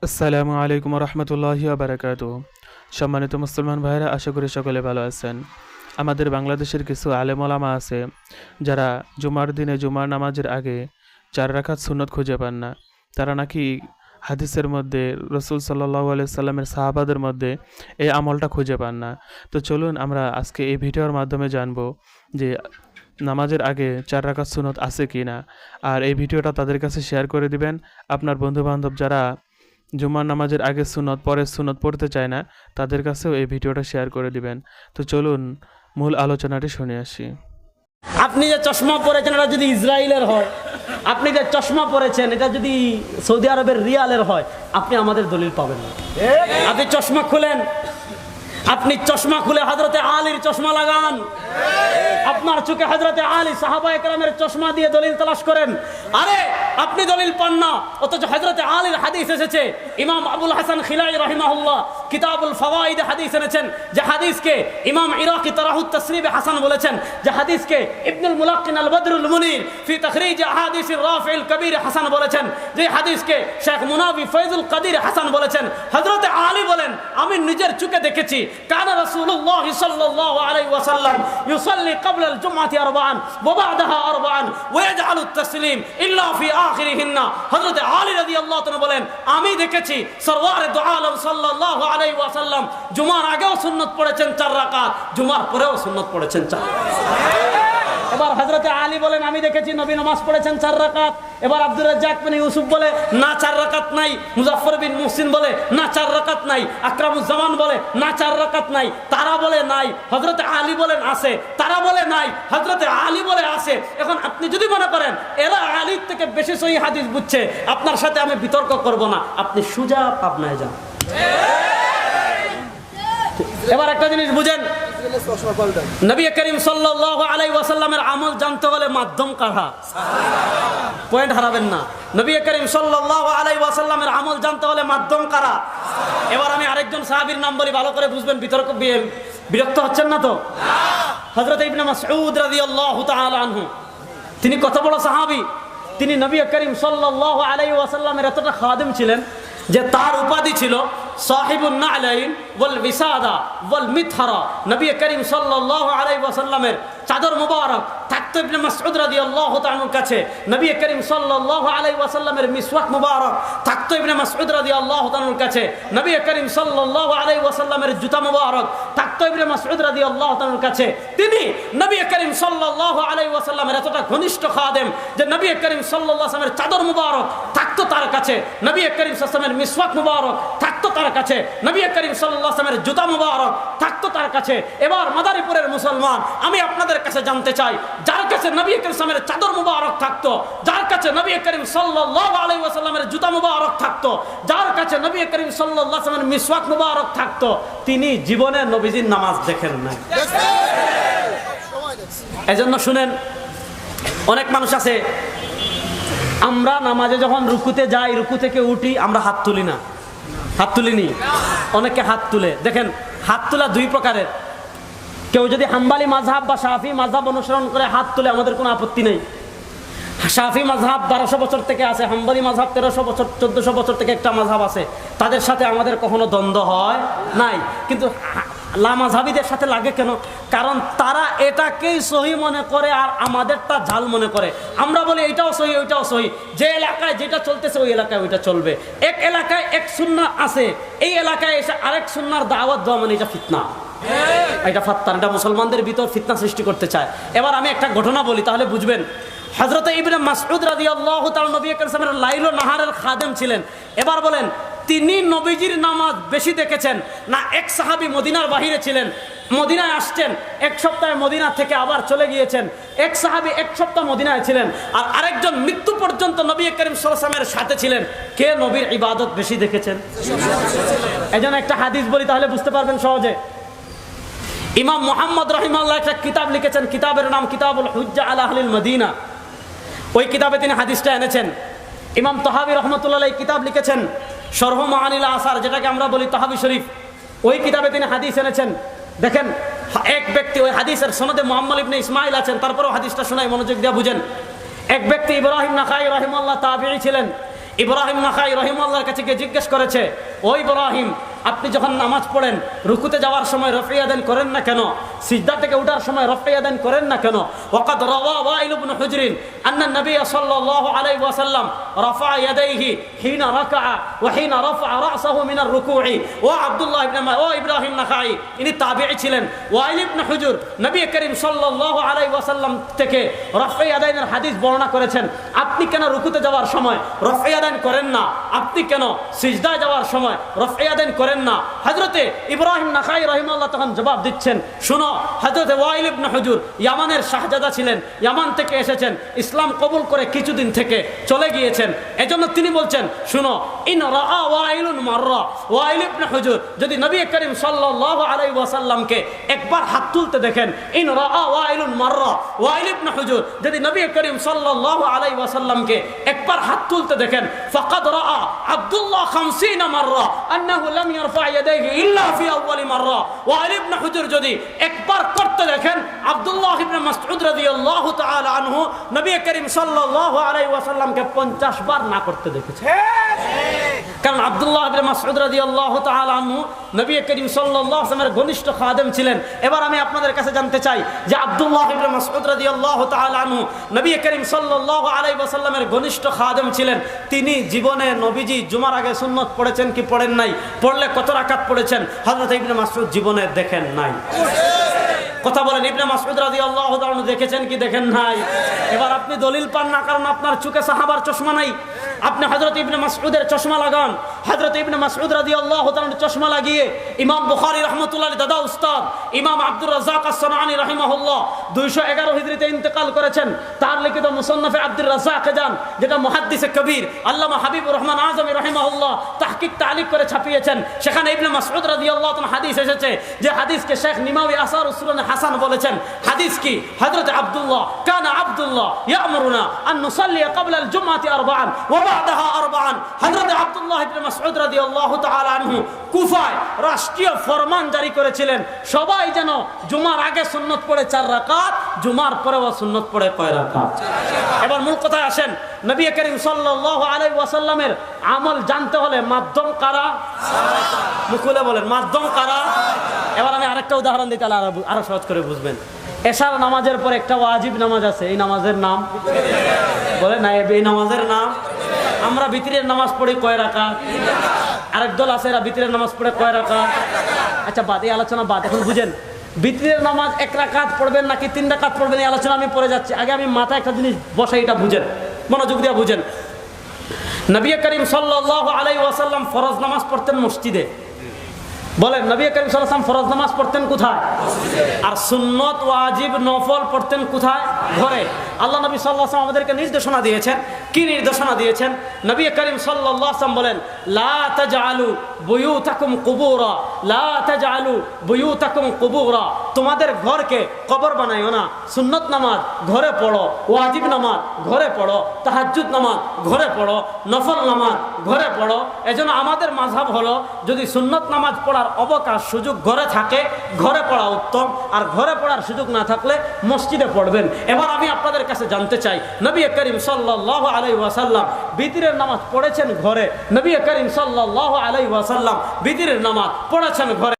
আসসালামু আলাইকুম রহমতুল্লাহি বারাকাতুহু। সম্মানিত মুসলমান ভাইরা, আশা করি সকলে ভালো আছেন। আমাদের বাংলাদেশের কিছু আলেম ওলামা আছে যারা জুমার দিনে জুমার নামাজের আগে 4 রাকাত সুন্নত খুঁজে পান না। তারা নাকি হাদিসের মধ্যে রসুল সাল্লাল্লাহু আলাইহি সাল্লামের সাহাবাদের মধ্যে এই আমলটা খুঁজে পান না। তো চলুন আমরা আজকে এই ভিডিওর মাধ্যমে জানবো যে নামাজের আগে 4 রাকাত সুন্নত আছে কি না। আর এই ভিডিওটা তাদের কাছে শেয়ার করে দিবেন। আপনার বন্ধুবান্ধব যারা জুমার নামাজের আগে সুন্নত পরের সুন্নত পড়তে চায় না, তাদের কাছেও এই ভিডিওটা শেয়ার করে দিবেন। তো চলুন মূল আলোচনাটি শুনে আসি। আপনি যে চশমা পরেছেন এটা যদি ইসরায়েলের হয়, আপনি যে চশমা পরেছেন এটা যদি সৌদি আরবের রিয়ালের হয়, আপনি আমাদের দলিল পাবেন না। আপনি চশমা খুলেন, আপনি চশমা খুলে হযরতে আলীর চশমা লাগান, আপনার চোখে হযরতে আলী সাহাবায়ে কেরামের চশমা দিয়ে দলিল তালাশ করেন। আরে আপনি দলিল পান না, অথচ হযরতে আলীর হাদিস এসেছে। ইমাম আবুল হাসান খিলাই রাহিমাহুল্লাহ কিতাবুল ফাওয়াইদ হাদিস এনেছেন, যে হাদিসকে ইমাম ইরাকি তারাহুত তাসরিবে হাসান বলেছেন, যে হাদিসকে ইবনুল মুলাক্কিন আল বদরুল মুনির ফি তাখরিজ আহাদিসির রাফিউল কবির হাসান বলেছেন, যে হাদিসকে শেখ মুনাবি ফয়জুল কাদির হাসান বলেছেন। হযরতে আলী বলেন, আমি নিজের চোখে দেখেছি, কানা রাসূলুল্লাহ সাল্লাল্লাহু আলাইহি ওয়াসাল্লাম ইউসাল্লি ক্বাবলা আল জুমআতি আরবাআন ওয়া বা'দাহা আরবাআন ওয়া ইয়াজআলু আত-তাসলিম ইল্লা ফি আখিরিহিন্না। হযরতে আলী রাদিয়াল্লাহু তাআলা বলেন, আমি দেখেছি সরওয়ারে দু আলম সাল্লাল্লাহু আলাইহি ওয়াসাল্লাম জুমার আগেও সুন্নাত পড়েছেন 4 রাকাত, জুমার পরেও সুন্নাত পড়েছেন 4 রাকাত। এবার হযরতে আলী বলেন, আমি দেখেছি নবী নামাজ পড়েছেন 4 রাকাত। এবার আব্দুর রাজ্জাক বিন ইউসুফ বলে, না 4 রাকাত নাই। মুজাফফর বিন মুহসিন বলে, না 4 রাকাত নাই। আকরামুজ্জামান বলে, না 4 রাকাত নাই। তারা বলে নাই, হযরতে আলী বলেন আছে। তারা বলে নাই, হযরতে আলী বলে আছে। এখন আপনি যদি মনে করেন এরা আলীর থেকে বেশি সহিহ হাদিস বুঝছে, আপনার সাথে আমি বিতর্ক করব না, আপনি সোজা পাবনায় যান। এবার একটা জিনিস বুঝেন, নবী করিম সাল্লাল্লাহু আলাইহি ওয়াসাল্লামের আমল জানতে হলে মাধ্যম কারা? পয়েন্ট হারাবেন না। নবী করিম সাল্লাল্লাহু আলাইহি ওয়াসাল্লামের আমল জানতে হলে মাধ্যম কারা? এবার আমি আরেকজন সাহাবীর নাম বলি, ভালো করে বুঝবেন, বিরক্ত হচ্ছেন না তো? হযরত ইবনে মাসউদ রাদিয়াল্লাহু তাআলা আনহু, তিনি কত বড় সাহাবী। তিনি নবী করিম সাল্লাল্লাহু আলাইহি ওয়াসাল্লামের এতটা খাদেম ছিলেন যে তার উপাধি ছিল সাহিবুন নালাইন ওয়াল বিসাদা ওয়াল মিথহারা। নবী করিম সাল্লাল্লাহু আলাইহি ওয়াসাল্লামের চাদর মুবারক থাকতো ইবনে মাসউদ রাদিয়াল্লাহু তাআলার কাছে। নবী করিম সাল্লাল্লাহু আলাইহি ওয়াসাল্লামের মিসওয়াক মুবারক থাকতো ইবনে মাসউদ রাদিয়াল্লাহু তাআলার কাছে। নবী করিম সাল্লাল্লাহু আলাইহি ওয়াসাল্লামের জুতা মুবারক থাকতো ইবনে মাসউদ রাদিয়াল্লাহু তাআলার কাছে। তিনি নবী করিম সাল্লাল্লাহু আলাইহি ওয়াসাল্লামের এতটা ঘনিষ্ঠ খাদেম যে নবী করিম সাল্লাল্লাহু আলাইহি ওয়াসাল্লামের চাদর মুবারক থাকতো তার কাছে। নবী করিম সাল্লাল্লাহু আলাইহি ওয়াসাল্লামের মিসওয়াক মুবারক থাকতো তার কাছে। নবী করিম সাল্লাল্লাহু আলাইহি ওয়াসাল্লামের জুতা মুবারক থাকতো তার কাছে। এবার মাদারীপুরের মুসলমান, আমি আপনাদের কাছে জানতে চাই, যার কাছে নবী করিম সাল্লাল্লাহু আলাইহি ওয়াসাল্লামের চাদর মুবারক থাকতো, যার কাছে নবী করিম সাল্লাল্লাহু আলাইহি ওয়াসাল্লামের জুতা মুবারক থাকতো, যার কাছে নবী করিম সাল্লাল্লাহু আলাইহি ওয়াসাল্লামের মিসওয়াক মুবারক থাকতো, তিনি জীবনে নবীজির নামাজ দেখেন নাই। এজন্য শুনেন, অনেক মানুষ আছে, আমরা নামাজে যখন রুকুতে যাই, রুকু থেকে উঠি, আমরা হাত তুলি না। হাত তুলিনি? অনেকে হাত তুলে। দেখেন, হাত তোলা 2 প্রকারের। কেউ যদি হাম্বালি মাযহাব বা শাফি মাযহাব অনুসরণ করে হাত তুলে, আমাদের কোনো আপত্তি নেই। শাফি মাযহাব 1200 বছর থেকে আছে, হাম্বালি মাযহাব 1300 বছর 1400 বছর থেকে একটা মাযহাব আছে, তাদের সাথে আমাদের কখনো দ্বন্দ্ব হয় নাই। কিন্তু লামাযহাবীদের সাথে লাগে কেন? কারণ তারা এটাকেই সহি মনে করে আর আমাদেরটা জাল মনে করে। আমরা বলি এটাও সহি, ওইটাও সহি। যে এলাকায় যেটা চলতেছে ওই এলাকায় ওইটা চলবে। এক এলাকায় এক সুন্নাহ আছে, এই এলাকায় এসে আরেক সুন্নাহর দাওয়াত দেওয়া মানে এটা ফিতনা, এটা ফাত্তার, এটা মুসলমানদের ভিতর ফিতনা সৃষ্টি করতে চায়। এবার আমি একটা ঘটনা বলি, তাহলে বুঝবেন। হযরত ইবনে মাসউদ রাদিয়াল্লাহু তাআলা নবী করিম সাল্লাল্লাহু আলাইহি ওয়াসাল্লামের লাইল ও নাহারের খাদেম ছিলেন। এবার বলেন, তিনি নবীজির নামাজ বেশি দেখেছেন না এক সাহাবী মদিনার বাহিরে ছিলেন, মদিনায় আসছেন, 1 সপ্তাহে মদিনা থেকে আবার চলে গিয়েছেন। এক সাহাবী 1 সপ্তাহ মদিনায় ছিলেন, আর আরেকজন মৃত্যু পর্যন্ত নবী করিম সাল্লাল্লাহু আলাইহি ওয়াসাল্লামের সাথে ছিলেন। কে নবীর ইবাদত বেশি দেখেছেন? এজন্য একটা হাদিস বলি, তাহলে বুঝতে পারবেন সহজে। ইমাম মুহাম্মদ রাহিমাহুল্লাহ একটা কিতাব লিখেছেন, কিতাবের নাম কিতাবুল হুজ্জা আলা আহলিল মদিনা। ওই কিতাবে তিনি হাদিসটা এনেছেন। ইমাম তাহাবী রাহমাতুল্লাহ আলাইহি কিতাব লিখেছেন শরহ মাআনিল আসার, যেটাকে আমরা বলি তাহাবী শরীফ। ওই কিতাবে তিনি হাদিস এনেছেন। দেখেন, এক ব্যক্তি, ওই হাদিসের সনদে মুহাম্মদ ইবনে ইসমাইল আছেন, তারপরেও হাদিসটা শোনাই, মনোযোগ দিয়ে বুঝেন। এক ব্যক্তি ইব্রাহিম নাখাই রাহিমাহুল্লাহ তাবিঈ ছিলেন। ইব্রাহিম নাখাই রহিমাল্লাহর কাছে গিয়ে জিজ্ঞেস করেছে, ও ইব্রাহিম, আপনি যখন নামাজ পড়েন রুকুতে যাওয়ার সময় রফিয়া দান করেন না কেন? সিজদা থেকে ওঠার সময় রফিয়া দান করেন না কেন? ওয়াকাদ রাওয়া ওয়াইল ইবনে হুজরিন আন্না নবী সাল্লাল্লাহু আলাইহি ওয়াসাল্লাম রাফা ইয়াদাইহি হিনা রাকা'a ওয়া হিনা রাফা রা'সাহু মিনার রুকু'i। ও আব্দুল্লাহ ও ইব্রাহিম নাখাই, ইনি তাবিঈ ছিলেন। ওয়াইল ইবনে হুজর নবী করিম সাল্লাল্লাহু আলাইহি ওয়াসাল্লাম থেকে রফিয়া দানের হাদিস বর্ণনা করেছেন। আপনি কেন রুকুতে যাওয়ার সময় রফিয়া দান করেন না? আপনি কেন সিজদায় যাওয়ার সময় রফিয়া দান করেন না? হযরতে ইব্রাহিম নাখাই রাহিমাহুল্লাহ তখন জবাব দিচ্ছেন, শুনো, হযরতে ওয়াইল ইবনে হুজর ইয়ামানের শাহজাদা ছিলেন, ইয়ামান থেকে এসেছেন, ইসলাম কবুল করে কিছুদিন থেকে চলে গিয়েছেন। এজন্য তিনি বলছেন, শুনো, ইন রাআ ওয়াইলুন মাররা, ওয়াইল ইবনে হুজর যদি নবী করিম সাল্লাল্লাহু আলাইহি ওয়াসাল্লামকে একবার হাত তুলতে দেখেন, ইন রাআ ওয়াইলুন মাররা, ওয়াইল ইবনে হুজর যদি নবী করিম সাল্লাল্লাহু আলাইহি ওয়াসাল্লামকে একবার হাত তুলতে দেখেন, ফাকাদ রাআ আব্দুল্লাহ 50 মাররা আন্নাহু লাম ইয়ারফা ইয়াদাইহি ইল্লা ফি আউয়ালি মাররা। ওয়াইল ইবনে হুজর যদি একবার করতে দেখেন, আব্দুল্লাহ ইবনে মাসউদ রাদিয়াল্লাহু তাআলা আনহু নবী করিম সাল্লাল্লাহু আলাইহি ওয়াসাল্লামকে 50 বার না করতে দেখেছেন। কারণ আব্দুল্লাহ ইবনে মাসউদ রাদিয়াল্লাহু তাআলা আনহু নবী করিম সাল্লাল্লাহু আলাইহি ওয়াসাল্লামের ঘনিষ্ঠ খাদেম ছিলেন। এবার আমি আপনাদের কাছে জানতে চাই যে আব্দুল্লাহ ইবনে মাসউদ রাদিয়াল্লাহু তাআলা আনহু নবী করিম সাল্লাল্লাহু আলাইহি ওয়াসাল্লামের ঘনিষ্ঠ খাদেম ছিলেন। তিনি জীবনে নবীজি জুমার আগে সুন্নত পড়েছেন কি পড়েন নাই? পড়লে কত রাকাত পড়েছেন হযরত ইবনে মাসউদ জীবনে দেখেন নাই। কথা বলেন, ইবনে মাসউদ রাদিয়াল্লাহু তাআলা দেখেছেন কি দেখেন নাই? এবার আপনি দলিল পান না, কারণ আপনার চোখে সাহাবার চশমা নাই। আপনি হযরত ইবনে মাসউদের চশমা লাগান। হযরত ইবনে মাসউদ রাদিয়াল্লাহু তাআলা চশমা লাগিয়ে ইমাম বুখারী রাহমাতুল্লাহ আলাইহি দাদা উস্তাদ ইমাম আব্দুর রাজ্জাক আস-সানাআনী রাহিমাহুল্লাহ 211 হিজরিতে ইন্তেকাল করেছেন। তার লিখিত মুসান্নাফে আব্দুর রাজ্জাকে যান, যেটা মুহাদ্দিসে কবীর আল্লামা হাবিবুর রহমান আজমি রাহিমাহুল্লাহ তাহকিক তালিক করে ছাপিয়েছেন। সেখানে ইবনে মাসউদ রাদিয়াল্লাহু তাআলা হাদিস এসেছে, যে হাদিসকে শেখ নিমাওয়ী আসার উসুলুন হাসান বলেছেন। হাদিস কি? হযরত আব্দুল্লাহ কানা আব্দুল্লাহ ইয়ামুরুনা আন নুসাল্লি ক্বাবলা আল জুমআতি আরবাআন ওয়া বা'দাহা আরবাআন। হযরত আব্দুল্লাহ ইবনে মাসউদ রাদিয়াল্লাহু তাআলা আনহু কুফায় রাষ্ট্রীয় ফরমান জারি করেছিলেন, সবাই যেন জুমার আগে সুন্নত পড়ে 4 রাকাত, জুমার পরেও সুন্নত পড়ে কয় রাকাত। এবার মূল কথায় আসেন, নবী করিম সাল্লাল্লাহু আলাইহি ওয়াসাল্লামের আমল জানতে হলে মাধ্যম কারা? মুকুলে বলেন, মাধ্যম কারা? এবার আমি আরেকটা উদাহরণ দিই, তাহলে আরো সহজ করে বুঝবেন। এশার নামাজের পর একটা ওয়াজিব নামাজ আছে, এই নামাজের নাম বলে না, এই নামাজের নাম আমরা ভিতরের নামাজ পড়ি কয় রাকাত? আরেক দল আছে এরা ভিতরের নামাজ পড়ে কয় রাকাত? আচ্ছা বাদ, এই আলোচনা বাদ। এখন বুঝেন, ভিতরের নামাজ 1 রাকাত পড়বেন নাকি 3 রাকাত পড়বেন, এই আলোচনা আমি পড়ে যাচ্ছি। আগে আমি মাথায় একটা জিনিস বসাই, এটা বুঝেন, মনোযোগ দিয়ে বুঝেন। নবী করিম সাল্লাল্লাহু আলাইহি ওয়াসাল্লাম ফরজ নামাজ পড়তেন মসজিদে। বলেন, নবী করিম সাল্লাল্লাহু আলাইহি ওয়াসাল্লাম ফরজ নামাজ পড়তেন কোথায়? আর সুন্নত ওয়াজিব নফল পড়তেন কোথায়? ঘরে। আল্লাহ নবী সাল্লাল্লাহু আলাইহি ওয়াসাল্লাম আমাদেরকে নির্দেশনা দিয়েছেন। কি নির্দেশনা দিয়েছেন? নবী করিম সাল্লাল্লাহু আলাইহি ওয়াসাল্লাম বলেন, লা তাজআলু বুয়ুতাকুম কুবুরা, লা তাজআলু বুয়ুতাকুম কুবুরা। তোমাদের ঘরকে কবর বানাইও না। সুন্নত নামাজ ঘরে পড়ো, ওয়াজিব নামাজ ঘরে পড়ো, তাহাজ্জুদ নামাজ ঘরে পড়ো, নফল নামাজ ঘরে পড়ো। এজন্য আমাদের মাযহাব হলো, যদি সুন্নত নামাজ পড়ার অবকাশ সুযোগ ঘরে থাকে, ঘরে পড়া উত্তম, আর ঘরে পড়ার সুযোগ না থাকলে মসজিদে পড়বেন। এবার আমি আপনাদের কাছে জানতে চাই, নবী করিম সাল্লাল্লাহু আলাইহি ওয়াসাল্লাম বিতরের নামাজ পড়েছেন ঘরে। নবী করিম সাল্লাল্লাহু আলাইহি ওয়াসাল্লাম বিতরের নামাজ পড়েছেন ঘরে।